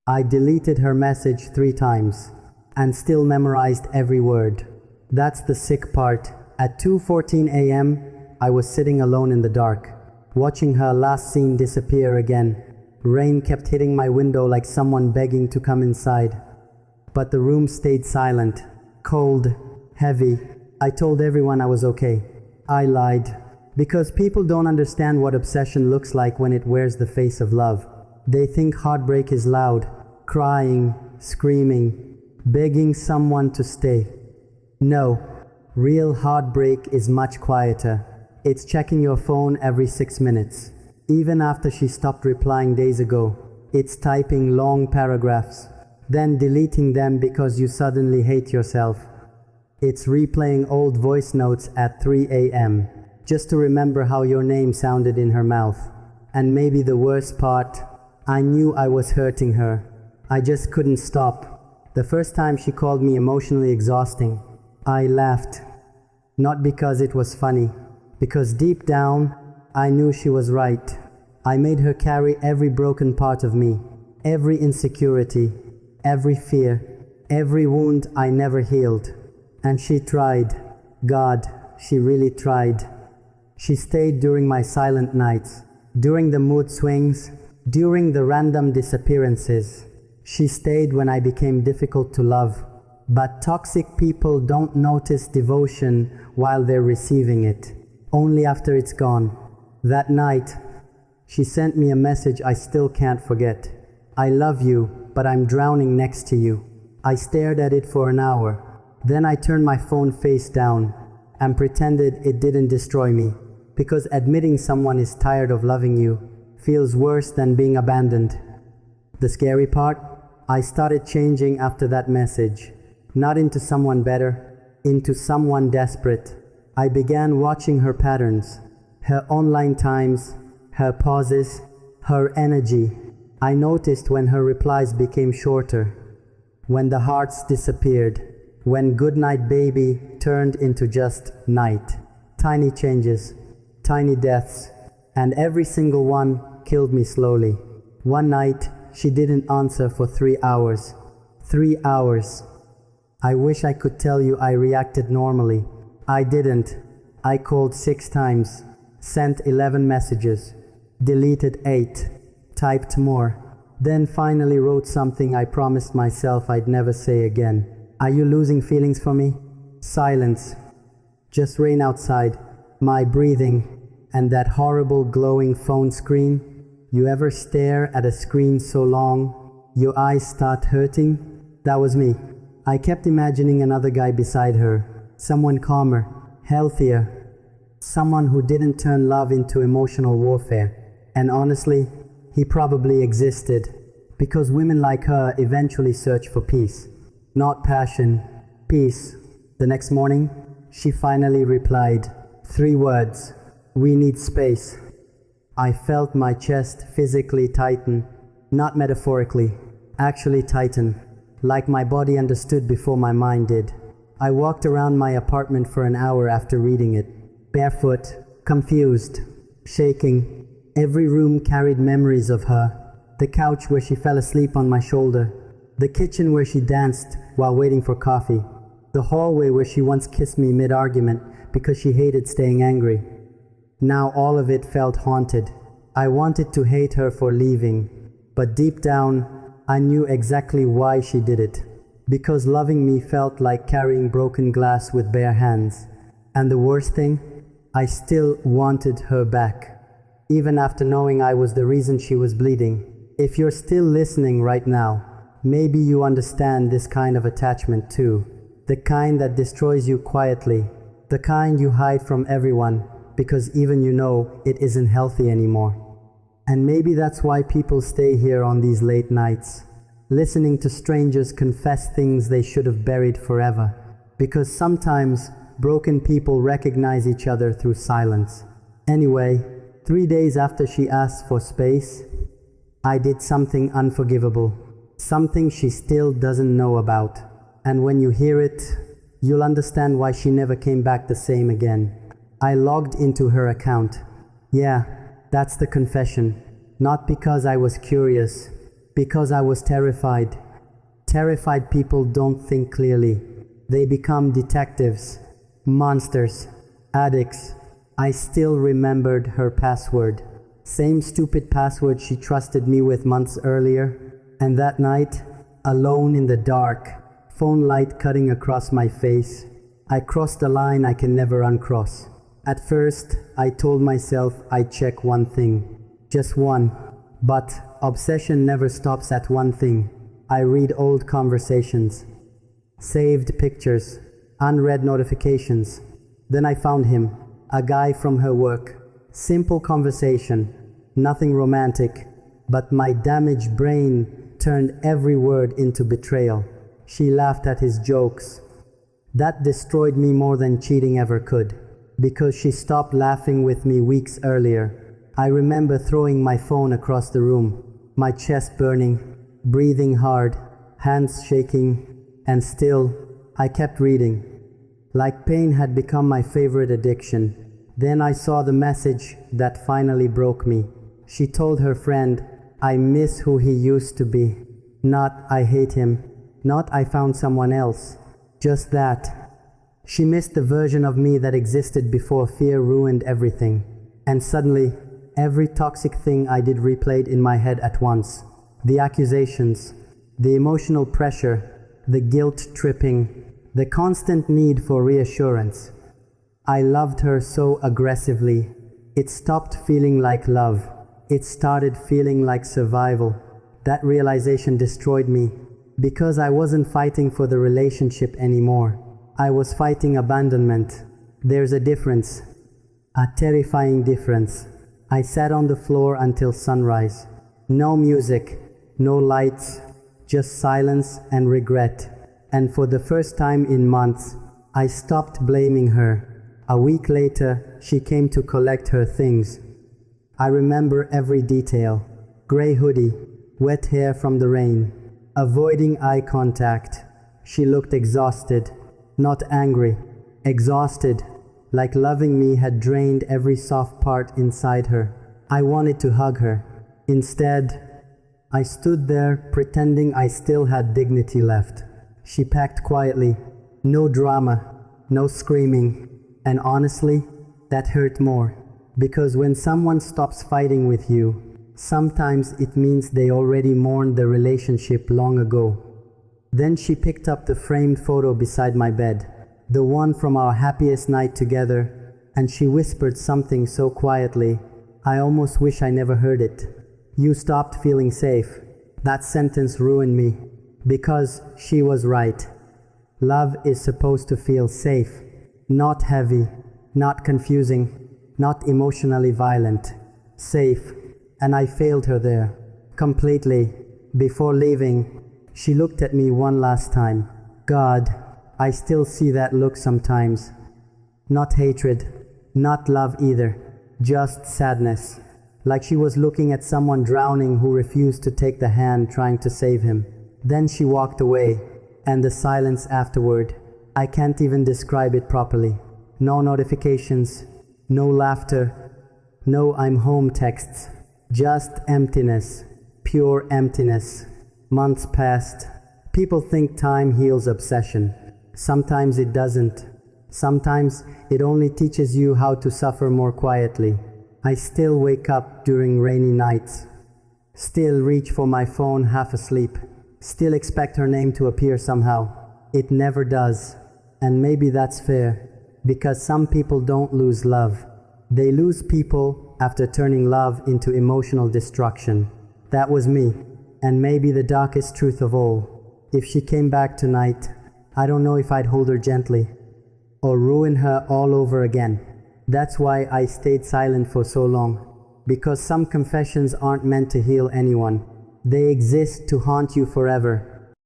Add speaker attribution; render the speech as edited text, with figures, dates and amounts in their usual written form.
Speaker 1: I deleted her message 3 times and still memorized every word. That's the sick part. At 2:14 a.m., I was sitting alone in the dark, watching her last scene disappear again. Rain kept hitting my window like someone begging to come inside. But the room stayed silent, cold, heavy. I told everyone I was okay. I lied. Because people don't understand what obsession looks like when it wears the face of love. They think heartbreak is loud, crying, screaming, begging someone to stay. No, real heartbreak is much quieter. It's checking your phone every 6 minutes. Even after she stopped replying days ago, it's typing long paragraphs, then deleting them because you suddenly hate yourself. It's replaying old voice notes at 3 a.m. just to remember how your name sounded in her mouth. And maybe the worst part, I knew I was hurting her. I just couldn't stop. The first time she called me emotionally exhausting, I laughed. Not because it was funny, because deep down, I knew she was right. I made her carry every broken part of me, every insecurity, every fear, every wound I never healed. And she tried. God, she really tried. She stayed during my silent nights, during the mood swings, during the random disappearances. She stayed when I became difficult to love. But toxic people don't notice devotion while they're receiving it, only after it's gone. That night, she sent me a message I still can't forget. I love you, but I'm drowning next to you. I stared at it for an hour. Then I turned my phone face down and pretended it didn't destroy me. Because admitting someone is tired of loving you feels worse than being abandoned. The scary part? I started changing after that message. Not into someone better, into someone desperate. I began watching her patterns, her online times, her pauses, her energy. I noticed when her replies became shorter, when the hearts disappeared, when goodnight baby turned into just night. Tiny changes, tiny deaths, and every single one killed me slowly. One night, she didn't answer for 3 hours. 3 hours. I wish I could tell you I reacted normally. I didn't. I called 6 times, sent 11 messages, deleted 8, typed more, then finally wrote something I promised myself I'd never say again. Are you losing feelings for me? Silence. Just rain outside, my breathing, and that horrible glowing phone screen. You ever stare at a screen so long, your eyes start hurting? That was me. I kept imagining another guy beside her, someone calmer, healthier, someone who didn't turn love into emotional warfare. And honestly, he probably existed, because women like her eventually search for peace. Not passion, peace. The next morning, she finally replied. 3 words. We need space. I felt my chest physically tighten, not metaphorically, actually tighten, like my body understood before my mind did. I walked around my apartment for an hour after reading it, barefoot, confused, shaking. Every room carried memories of her. The couch where she fell asleep on my shoulder, the kitchen where she danced while waiting for coffee, the hallway where she once kissed me mid-argument because she hated staying angry. Now all of it felt haunted. I wanted to hate her for leaving, but deep down, I knew exactly why she did it. Because loving me felt like carrying broken glass with bare hands. And the worst thing, I still wanted her back, even after knowing I was the reason she was bleeding. If you're still listening right now, maybe you understand this kind of attachment too. The kind that destroys you quietly. The kind you hide from everyone because even you know it isn't healthy anymore. And maybe that's why people stay here on these late nights, listening to strangers confess things they should have buried forever. Because sometimes broken people recognize each other through silence. Anyway, 3 days after she asked for space, I did something unforgivable. Something she still doesn't know about. And when you hear it, you'll understand why she never came back the same again. I logged into her account. Yeah, that's the confession. Not because I was curious, Because I was terrified. Terrified people don't think clearly. They become detectives, monsters, addicts. I still remembered her password. Same stupid password she trusted me with months earlier. And that night, alone in the dark, phone light cutting across my face, I crossed a line I can never uncross. At first, I told myself I'd check one thing. Just one. But obsession never stops at one thing. I read old conversations, saved pictures, unread notifications. Then I found him, a guy from her work. Simple conversation, nothing romantic, but my damaged brain turned every word into betrayal. She laughed at his jokes. That destroyed me more than cheating ever could, because she stopped laughing with me weeks earlier. I remember throwing my phone across the room, my chest burning, breathing hard, hands shaking, and still, I kept reading. Like pain had become my favorite addiction. Then I saw the message that finally broke me. She told her friend, "I miss who he used to be. Not, I hate him. Not, I found someone else. Just that." She missed the version of me that existed before fear ruined everything. And suddenly, every toxic thing I did replayed in my head at once. The accusations, the emotional pressure, the guilt tripping, the constant need for reassurance. I loved her so aggressively. It stopped feeling like love. It started feeling like survival. That realization destroyed me, because I wasn't fighting for the relationship anymore. I was fighting abandonment. There's a difference, a terrifying difference. I sat on the floor until sunrise. No music, no lights, just silence and regret. And for the first time in months, I stopped blaming her. A week later, she came to collect her things. I remember every detail. Gray hoodie, wet hair from the rain, avoiding eye contact. She looked exhausted, not angry, exhausted, like loving me had drained every soft part inside her. I wanted to hug her. Instead, I stood there pretending I still had dignity left. She packed quietly, no drama, no screaming. And honestly, that hurt more. Because when someone stops fighting with you, sometimes it means they already mourned the relationship long ago. Then she picked up the framed photo beside my bed, the one from our happiest night together, and she whispered something so quietly, I almost wish I never heard it. "You stopped feeling safe." That sentence ruined me, because she was right. Love is supposed to feel safe. Not heavy, not confusing, not emotionally violent. Safe. And I failed her there. Completely. Before leaving, she looked at me one last time. God, I still see that look sometimes. Not hatred, not love either. Just sadness. Like she was looking at someone drowning who refused to take the hand trying to save him. Then she walked away. And the silence afterward. I can't even describe it properly. No notifications, no laughter, no "I'm home" texts. Just emptiness, pure emptiness. Months passed. People think time heals obsession. Sometimes it doesn't. Sometimes it only teaches you how to suffer more quietly. I still wake up during rainy nights. Still reach for my phone half asleep. Still expect her name to appear somehow. It never does. And maybe that's fair, because some people don't lose love. They lose people after turning love into emotional destruction. That was me, and maybe the darkest truth of all. If she came back tonight, I don't know if I'd hold her gently, or ruin her all over again. That's why I stayed silent for so long, because some confessions aren't meant to heal anyone. They exist to haunt you forever.